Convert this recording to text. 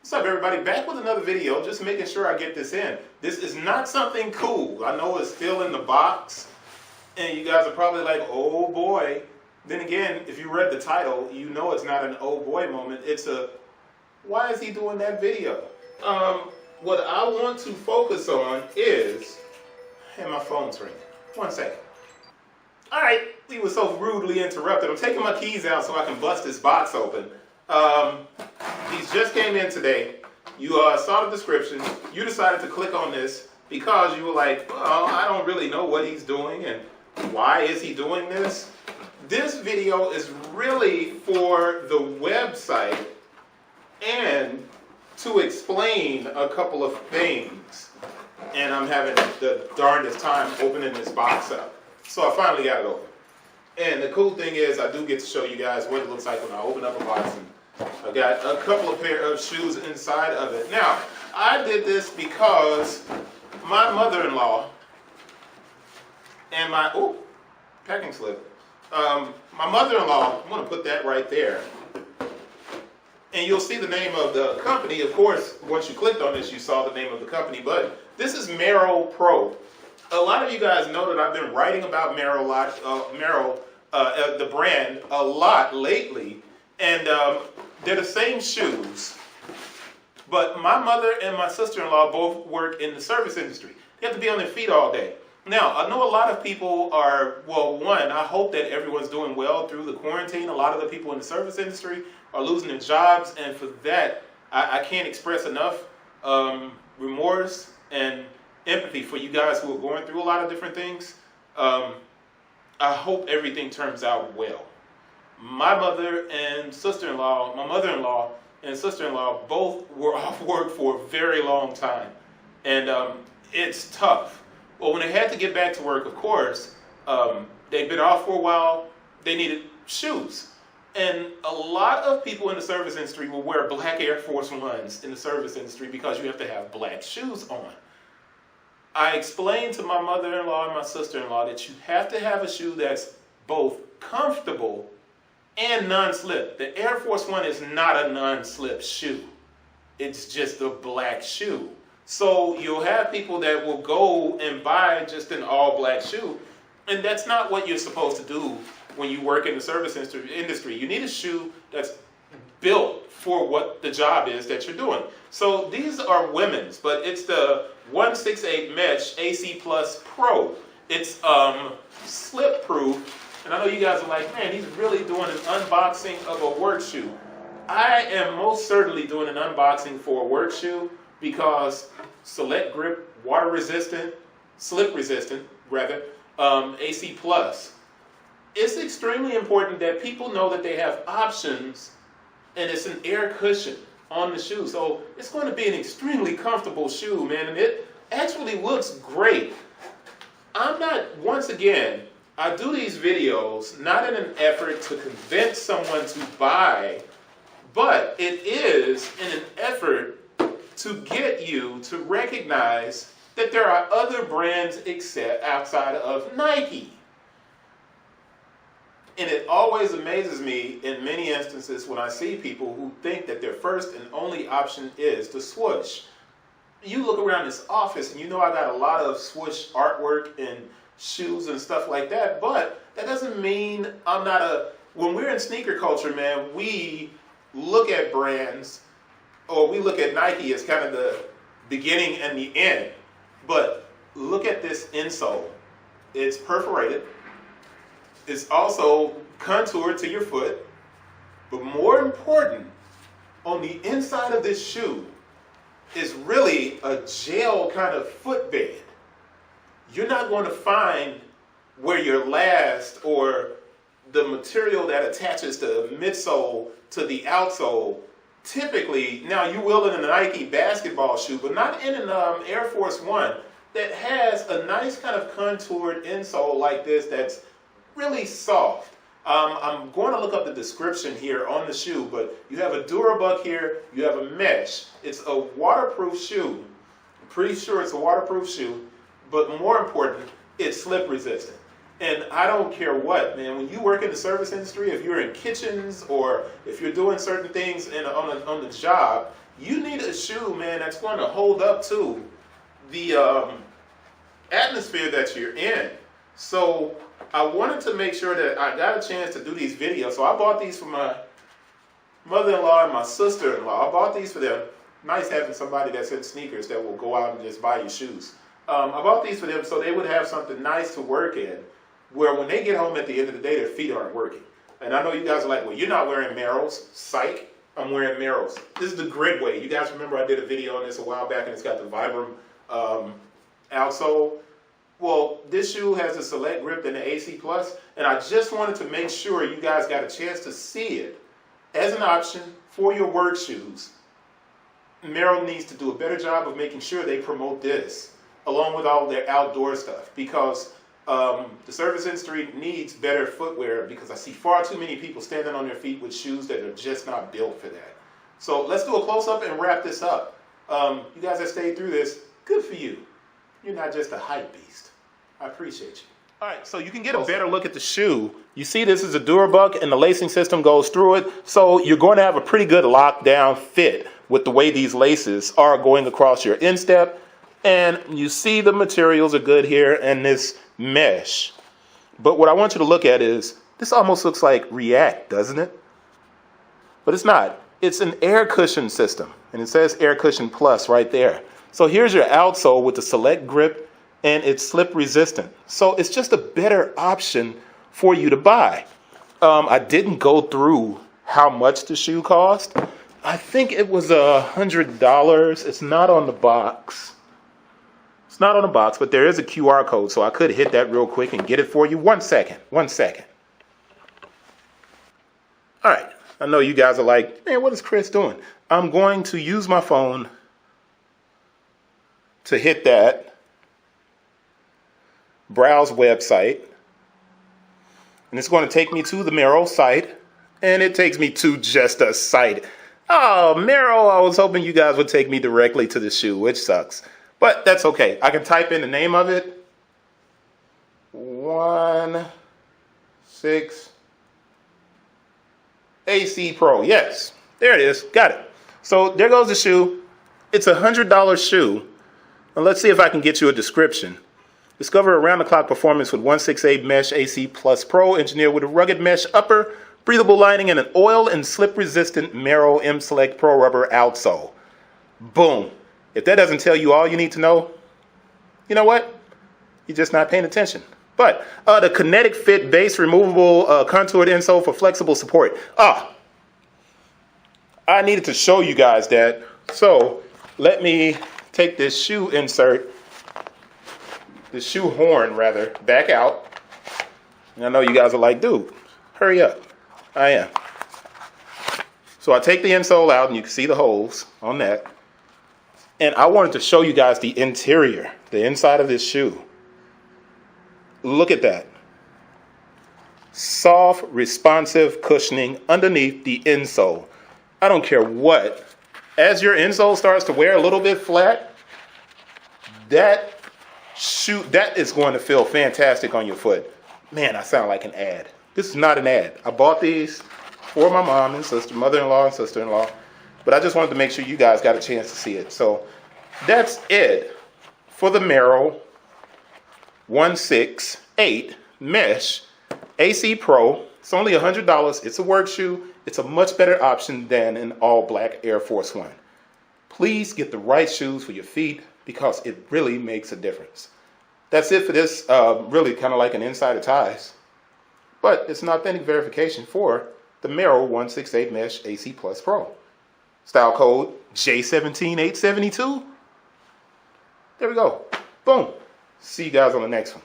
What's up, everybody? Back with another video, just making sure I get this in. This is not something cool. I know it's still in the box, and you guys are probably like, oh boy. Then again, if you read the title, you know it's not an oh boy moment. It's a, why is he doing that video? What I want to focus on is, and my phone's ringing. One second. All right, we were so rudely interrupted. I'm taking my keys out so I can bust this box open. These just came in today. You saw the description. You decided to click on this because you were like, well, I don't really know what he's doing and why is he doing this. This video is really for the website and to explain a couple of things. And I'm having the darndest time opening this box up. So I finally got it open. And the cool thing is I do get to show you guys what it looks like when I open up a box. And I got a couple of pair of shoes inside of it. Now, I did this because my mother-in-law and my, packing slip. My mother-in-law, I'm going to put that right there. And you'll see the name of the company. Of course, once you clicked on this, you saw the name of the company. But this is Merrell Pro. A lot of you guys know that I've been writing about Merrell, the brand, a lot lately. And they're the same shoes. But my mother and my sister-in-law both work in the service industry. They have to be on their feet all day. Now, I know a lot of people are, well, one, I hope that everyone's doing well through the quarantine. A lot of the people in the service industry are losing their jobs. And for that, I can't express enough remorse and empathy for you guys who are going through a lot of different things. I hope everything turns out well. My mother and sister-in-law, my mother-in-law and sister-in-law both were off work for a very long time. And it's tough. Well, when they had to get back to work, of course, they'd been off for a while. They needed shoes. And a lot of people in the service industry will wear black Air Force Ones in the service industry because you have to have black shoes on. I explained to my mother-in-law and my sister-in-law that you have to have a shoe that's both comfortable and non-slip. The Air Force One is not a non-slip shoe. It's just a black shoe. So you'll have people that will go and buy just an all-black shoe, and that's not what you're supposed to do when you work in the service industry. You need a shoe that's built for what the job is that you're doing. So these are women's, but it's the 168 Mesh AC Plus Pro. It's slip proof. And I know you guys are like, man, he's really doing an unboxing of a work shoe. I am most certainly doing an unboxing for a work shoe because select grip, water resistant, slip resistant, rather, AC Plus. It's extremely important that people know that they have options and it's an air cushion on the shoe. So it's going to be an extremely comfortable shoe, man, and it actually looks great. I'm not, once again, I do these videos not in an effort to convince someone to buy, but it is in an effort to get you to recognize that there are other brands except outside of Nike. And it always amazes me in many instances when I see people who think that their first and only option is the swoosh. You look around this office and you know I got a lot of swoosh artwork and shoes and stuff like that, but that doesn't mean I'm not a, when we're in sneaker culture, man, we look at brands, or we look at Nike as kind of the beginning and the end. But look at this insole. It's perforated. It's also contoured to your foot. But more important, on the inside of this shoe is really a gel kind of footbed. You're not going to find where your last or the material that attaches the midsole to the outsole. Typically, now you will in a Nike basketball shoe, but not in an Air Force One that has a nice kind of contoured insole like this that's really soft. I'm going to look up the description here on the shoe, but you have a Durabuck here, you have a mesh. It's a waterproof shoe. I'm pretty sure it's a waterproof shoe, but more important, it's slip resistant. And I don't care what, man, when you work in the service industry, if you're in kitchens or if you're doing certain things on the job, you need a shoe, man, that's going to hold up to the atmosphere that you're in. So I wanted to make sure that I got a chance to do these videos. So I bought these for my mother-in-law and my sister-in-law. I bought these for them. Nice having somebody that's in sneakers that will go out and just buy you shoes. I bought these for them so they would have something nice to work in, where when they get home at the end of the day, their feet aren't working. And I know you guys are like, well, you're not wearing Merrells. Psych, I'm wearing Merrells. This is the grid way. You guys remember I did a video on this a while back, and it's got the Vibram outsole. Well, this shoe has a select grip and the AC Plus, and I just wanted to make sure you guys got a chance to see it as an option for your work shoes. Merrell needs to do a better job of making sure they promote this, along with all their outdoor stuff, because the service industry needs better footwear, because I see far too many people standing on their feet with shoes that are just not built for that. So let's do a close-up and wrap this up. You guys that stayed through this, good for you. You're not just a hype beast. I appreciate you. All right, so you can get a better look at the shoe. You see this is a Durabuck and the lacing system goes through it. So you're going to have a pretty good lockdown fit with the way these laces are going across your instep. And you see the materials are good here and this mesh. But what I want you to look at is, this almost looks like React, doesn't it? But it's not. It's an air cushion system. And it says Air Cushion Plus right there. So here's your outsole with the select grip, and it's slip resistant. So it's just a better option for you to buy. I didn't go through how much the shoe cost. I think it was $100. It's not on the box. It's not on the box, but there is a QR code, so I could hit that real quick and get it for you. 1 second. 1 second. All right. I know you guys are like, man, what is Chris doing? I'm going to use my phone to hit that browse website, and it's going to take me to the Merrell site, and it takes me to just a site. Oh, Merrell, I was hoping you guys would take me directly to the shoe, which sucks, but that's okay. I can type in the name of it. 16 AC Pro. Yes, there it is. Got it. So there goes the shoe. It's a $100 shoe. And let's see if I can get you a description. Discover around-the-clock performance with 168 Mesh AC Plus Pro, engineered with a rugged mesh upper, breathable lining, and an oil and slip-resistant Merrell M Select Pro Rubber outsole. Boom. If that doesn't tell you all you need to know, you know what? You're just not paying attention. But the Kinetic Fit Base Removable Contoured Insole for flexible support. I needed to show you guys that. So let me take this shoe insert, the shoe horn rather, back out. And I know you guys are like, dude, hurry up. I am. So I take the insole out, and you can see the holes on that. And I wanted to show you guys the interior, the inside of this shoe. Look at that. Soft, responsive cushioning underneath the insole. I don't care what. As your insole starts to wear a little bit flat, that is going to feel fantastic on your foot. Man, I sound like an ad. This is not an ad. I bought these for my mom and sister, mother-in-law and sister-in-law, but I just wanted to make sure you guys got a chance to see it. So that's it for the Merrell 168 Mesh AC Pro. It's only $100. It's a work shoe. It's a much better option than an all-black Air Force One. Please get the right shoes for your feet, because it really makes a difference. That's it for this, really kind of like an Insider Ties. But it's an authentic verification for the Merrell 168 Mesh AC Plus Pro. Style code J17872. There we go. Boom. See you guys on the next one.